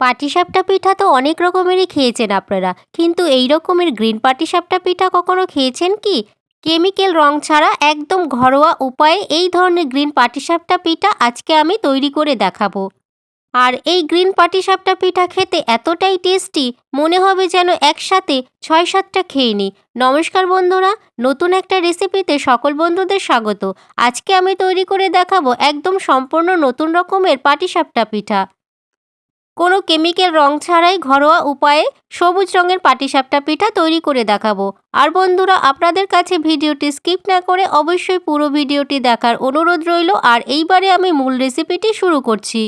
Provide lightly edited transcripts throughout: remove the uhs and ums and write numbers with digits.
পাটিসাপটা পিঠা তো অনেক রকমেরই খেয়েছেন আপনারা, কিন্তু এই রকমের গ্রিন পাটিসাপটা পিঠা কখনো খেয়েছেন কি? কেমিক্যাল রং ছাড়া একদম ঘরোয়া উপায়ে এই ধরনের গ্রিন পাটিসাপটা পিঠা আজকে আমি তৈরি করে দেখাবো। আর এই গ্রিন পাটিসাপটা পিঠা খেতে এতটাই টেস্টি, মনে হবে যেন একসাথে ৬-৭টা খেয়ে নিই। নমস্কার বন্ধুরা, নতুন একটা রেসিপিতে সকল বন্ধুদের স্বাগত। আজকে আমি তৈরি করে দেখাবো একদম সম্পূর্ণ নতুন রকমের পাটিসাপটা পিঠা। কোনো কেমিক্যাল রং ছাড়াই ঘরোয়া উপায়ে সবুজ রঙের পাটিসাপটা পিঠা তৈরি করে দেখাবো। আর বন্ধুরা, আপনাদের কাছে ভিডিওটি স্কিপ না করে অবশ্যই পুরো ভিডিওটি দেখার অনুরোধ রইল। আর এইবারে আমি মূল রেসিপিটি শুরু করছি।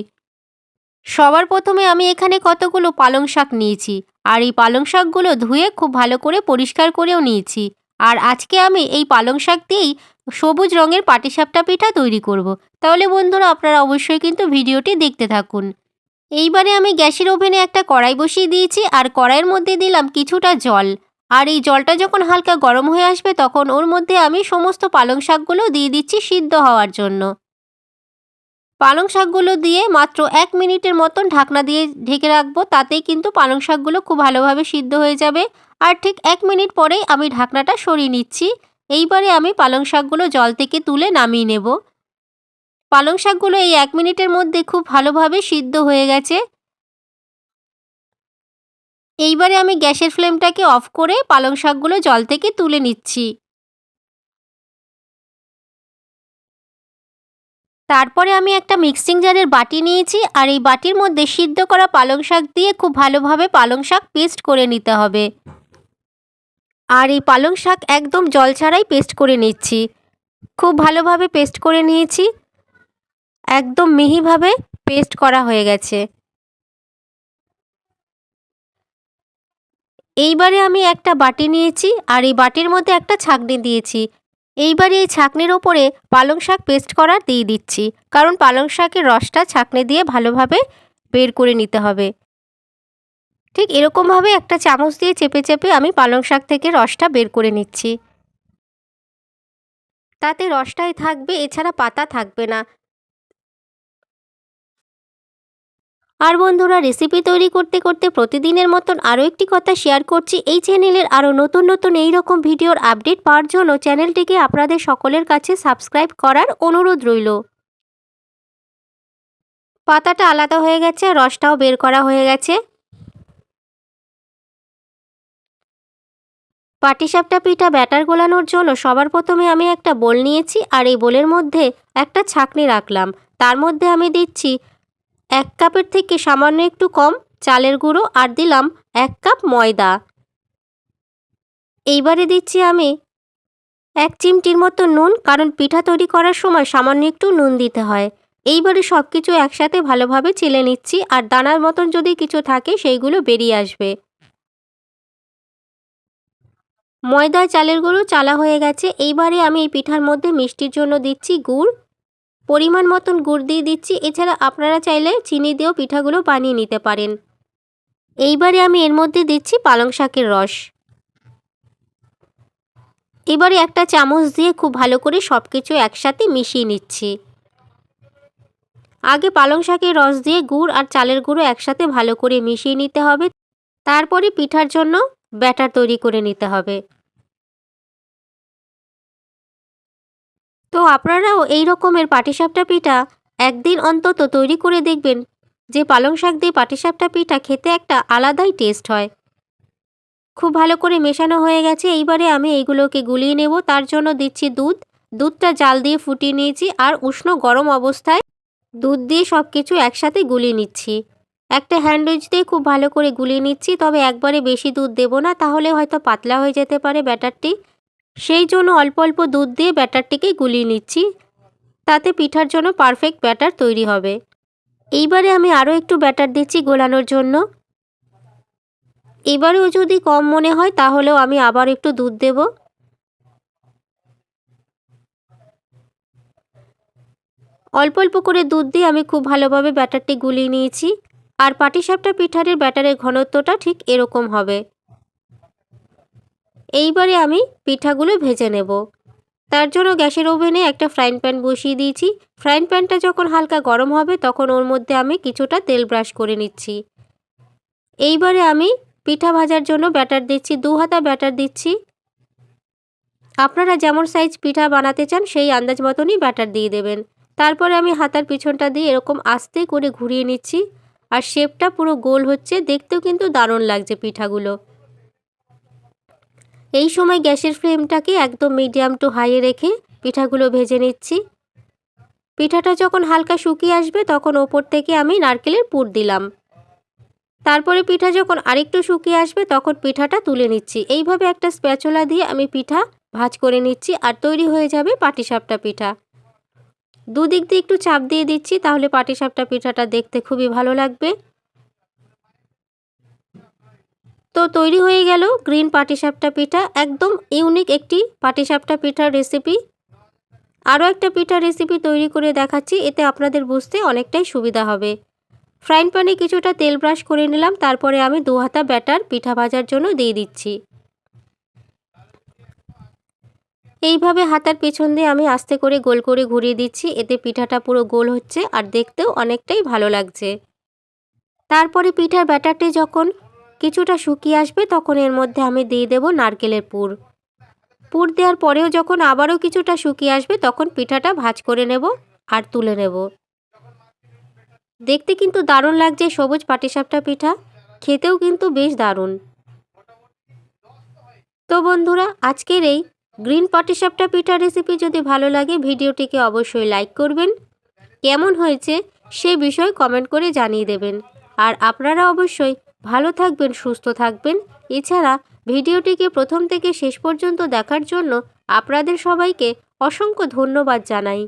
সবার প্রথমে আমি এখানে কতগুলো পালং শাক নিয়েছি। আর এই পালং শাকগুলো ধুয়ে খুব ভালো করে পরিষ্কার করেও নিয়েছি। আর আজকে আমি এই পালং শাক দিয়েই সবুজ রঙের পাটিসাপটা পিঠা তৈরি করব। তাহলে বন্ধুরা, আপনারা অবশ্যই কিন্তু ভিডিওটি দেখতে থাকুন। এইবারে আমি গ্যাসের ওভেনে একটা কড়াই বসিয়ে দিয়েছি আর কড়াইয়ের মধ্যে দিলাম কিছুটা জল। আর এই জলটা যখন হালকা গরম হয়ে আসবে তখন ওর মধ্যে আমি সমস্ত পালং শাকগুলো দিয়ে দিচ্ছি সিদ্ধ হওয়ার জন্য। পালং শাকগুলো দিয়ে মাত্র ১ মিনিটের মতন ঢাকনা দিয়ে ঢেকে রাখবো, তাতেই কিন্তু পালং শাকগুলো খুব ভালোভাবে সিদ্ধ হয়ে যাবে। আর ঠিক ১ মিনিট পরেই আমি ঢাকনাটা সরিয়ে নিচ্ছি। এইবারে আমি পালং শাকগুলো জল থেকে তুলে নামিয়ে নেব। পালং শাকগুলো এই ১ মিনিটের মধ্যে খুব ভালোভাবে সিদ্ধ হয়ে গেছে। এইবারে আমি গ্যাসের ফ্লেমটাকে অফ করে পালং শাকগুলো জল থেকে তুলে নিচ্ছি। তারপরে আমি একটা মিক্সিং জারের বাটি নিয়েছি আর এই বাটির মধ্যে সিদ্ধ করা পালং শাক দিয়ে খুব ভালোভাবে পালং শাক পেস্ট করে নিতে হবে। আর এই পালং শাক একদম জল ছাড়াই পেস্ট করে নিচ্ছি। খুব ভালোভাবে পেস্ট করে নিয়েছি। একদম মিহিভাবে পেস্ট করা হয়ে গেছে। এইবারে আমি একটা বাটি নিয়েছি আর এই বাটির মধ্যে একটা ছাঁকনি দিয়েছি। এইবারে এই ছাঁকনির ওপরে পালং শাক পেস্ট করা দিয়ে দিচ্ছি, কারণ পালং শাকের রসটা ছাঁকনি দিয়ে ভালোভাবে বের করে নিতে হবে। ঠিক এরকমভাবে একটা চামচ দিয়ে চেপে চেপে আমি পালং শাক থেকে রসটা বের করে নিচ্ছি। তাতে রসটাই থাকবে, এছাড়া পাতা থাকবে না। আর বন্ধুরা, রেসিপি তৈরি করতে করতে প্রতিদিনের মতন আরও একটি কথা শেয়ার করছি। এই চ্যানেলের আরও নতুন নতুন এই রকম ভিডিওর আপডেট পাওয়ার জন্য চ্যানেলটিকে আপনাদের সকলের কাছে সাবস্ক্রাইব করার অনুরোধ রইল। পাতাটা আলাদা হয়ে গেছে, রসটাও বের করা হয়ে গেছে। পাটিসাপটা পিঠা ব্যাটার গোলানোর জন্য সবার প্রথমে আমি একটা বোল নিয়েছি আর এই বোলের মধ্যে একটা ছাঁকনি রাখলাম। তার মধ্যে আমি দিচ্ছি ১ কাপের থেকে সামান্য একটু কম চালের গুঁড়ো আর দিলাম ১ কাপ ময়দা। এইবারে দিচ্ছি আমি ১ চিমটির মতো নুন, কারণ পিঠা তৈরি করার সময় সামান্য একটু নুন দিতে হয়। এইবারে সব কিছু একসাথে ভালোভাবে চেলে নিচ্ছি আর দানার মতন যদি কিছু থাকে সেইগুলো বেরিয়ে আসবে। ময়দা চালের গুঁড়ো চালা হয়ে গেছে। এইবারে আমি এই পিঠার মধ্যে মিষ্টির জন্য দিচ্ছি গুড়। পরিমাণ মতন গুড় দিয়ে দিচ্ছি। এছাড়া আপনারা চাইলে চিনি দিয়েও পিঠাগুলো বানিয়ে নিতে পারেন। এইবারে আমি এর মধ্যে দিচ্ছি পালং শাকের রস। এবারে একটা চামচ দিয়ে খুব ভালো করে সব কিছু একসাথে মিশিয়ে নিচ্ছি। আগে পালং শাকের রস দিয়ে গুড় আর চালের গুঁড়ো একসাথে ভালো করে মিশিয়ে নিতে হবে। তারপরে পিঠার জন্য ব্যাটার তৈরি করে নিতে হবে। তো আপনারাও এই রকমের পাটিসাপটা পিঠা একদিন অন্তত তৈরি করে দেখবেন। যে পালং শাক দিয়ে পাটিসাপটা পিঠা খেতে একটা আলাদাই টেস্ট হয়। খুব ভালো করে মেশানো হয়ে গেছে। এইবারে আমি এইগুলোকে গুলিয়ে নেব। তার জন্য দিচ্ছি দুধ। দুধটা জাল দিয়ে ফুটিয়ে নিয়েছি আর উষ্ণ গরম অবস্থায় দুধ দিয়ে সব কিছু একসাথে গুলিয়ে নিচ্ছি। একটা হ্যান্ড উইচ দিয়ে খুব ভালো করে গুলিয়ে নিচ্ছি, তবে একবারে বেশি দুধ দেব না, তাহলে হয়তো পাতলা হয়ে যেতে পারে ব্যাটারটি। সেই জন্য অল্প অল্প দুধ দিয়ে ব্যাটারটিকে গুলিয়ে নিচ্ছি। তাতে পিঠার জন্য পারফেক্ট ব্যাটার তৈরি হবে। এইবারে আমি আরও একটু ব্যাটার দিচ্ছি গোলানোর জন্য। এবারেও যদি কম মনে হয় তাহলেও আমি আবার একটু দুধ দেব। অল্প অল্প করে দুধ দিয়ে আমি খুব ভালোভাবে ব্যাটারটি গুলিয়ে নিয়েছি। আর পাটিসাপটা পিঠার ব্যাটারের ঘনত্বটা ঠিক এরকম হবে। এইবারে আমি পিঠাগুলো ভেজে নেব। তার জন্য গ্যাসের ওভেনে একটা ফ্রাইং প্যান বসিয়ে দিয়েছি। ফ্রাইং প্যানটা যখন হালকা গরম হবে তখন ওর মধ্যে আমি কিছুটা তেল ব্রাশ করে নিচ্ছি। এইবারে আমি পিঠা ভাজার জন্য ব্যাটার দিচ্ছি, 2 হাতা ব্যাটার দিচ্ছি। আপনারা যেমন সাইজ পিঠা বানাতে চান সেই আন্দাজ মতনই ব্যাটার দিয়ে দেবেন। তারপরে আমি হাতার পিছনটা দিয়ে এরকম আস্তে করে ঘুরিয়ে নিচ্ছি, আর শেপটা পুরো গোল হচ্ছে, দেখতেও কিন্তু দারুণ লাগছে পিঠাগুলো। এই সময় গ্যাসের ফ্লেমটাকে একদম মিডিয়াম টু হাইয়ে রেখে পিঠাগুলো ভেজে নিচ্ছি। পিঠাটা যখন হালকা শুকিয়ে আসবে তখন ওপর থেকে আমি নারকেলের পুর দিলাম। তারপরে পিঠা যখন আরেকটু শুকিয়ে আসবে তখন পিঠাটা তুলে নিচ্ছি। এইভাবে একটা স্প্যাচুলা দিয়ে আমি পিঠা ভাঁজ করে নিচ্ছি, আর তৈরি হয়ে যাবে পাটিসাপটা পিঠা। দুদিক দিয়ে একটু চাপ দিয়ে দিচ্ছি, তাহলে পাটিসাপটা পিঠাটা দেখতে খুবই ভালো লাগবে। তো তৈরি হয়ে গেল গ্রিন পাটিসাপটা পিঠা, একদম ইউনিক একটি পাটিসাপটা পিঠার রেসিপি। আরও একটা পিঠার রেসিপি তৈরি করে দেখাচ্ছি, এতে আপনাদের বুঝতে অনেকটাই সুবিধা হবে। ফ্রাইং প্যানে কিছুটা তেল ব্রাশ করে নিলাম, তারপরে আমি 2 হাতা ব্যাটার পিঠা ভাজার জন্য দিয়ে দিচ্ছি। এইভাবে হাতার পেছন দিয়ে আমি আস্তে করে গোল করে ঘুরিয়ে দিচ্ছি, এতে পিঠাটা পুরো গোল হচ্ছে আর দেখতেও অনেকটাই ভালো লাগছে। তারপরে পিঠার ব্যাটারটি যখন কিছুটা শুকিয়ে আসবে তখন এর মধ্যে আমি দিয়ে দেব নারকেলের পুর। পুর দেওয়ার পরেও যখন আবারও কিছুটা শুকিয়ে আসবে তখন পিঠাটা ভাঁজ করে নেব আর তুলে নেব। দেখতে কিন্তু দারুণ লাগছে সবুজ পাটিসাপটা পিঠা, খেতেও কিন্তু বেশ দারুণ। তো বন্ধুরা, আজকের এই গ্রিন পাটিসাপটা পিঠা রেসিপি যদি ভালো লাগে ভিডিওটিকে অবশ্যই লাইক করবেন। কেমন হয়েছে সে বিষয়ে কমেন্ট করে জানিয়ে দেবেন। আর আপনারা অবশ্যই ভালো থাকবেন, সুস্থ থাকবেন। এছাড়া ভিডিওটিকে প্রথম থেকে শেষ পর্যন্ত দেখার জন্য আপনাদের সবাইকে অসংখ্য ধন্যবাদ জানাই।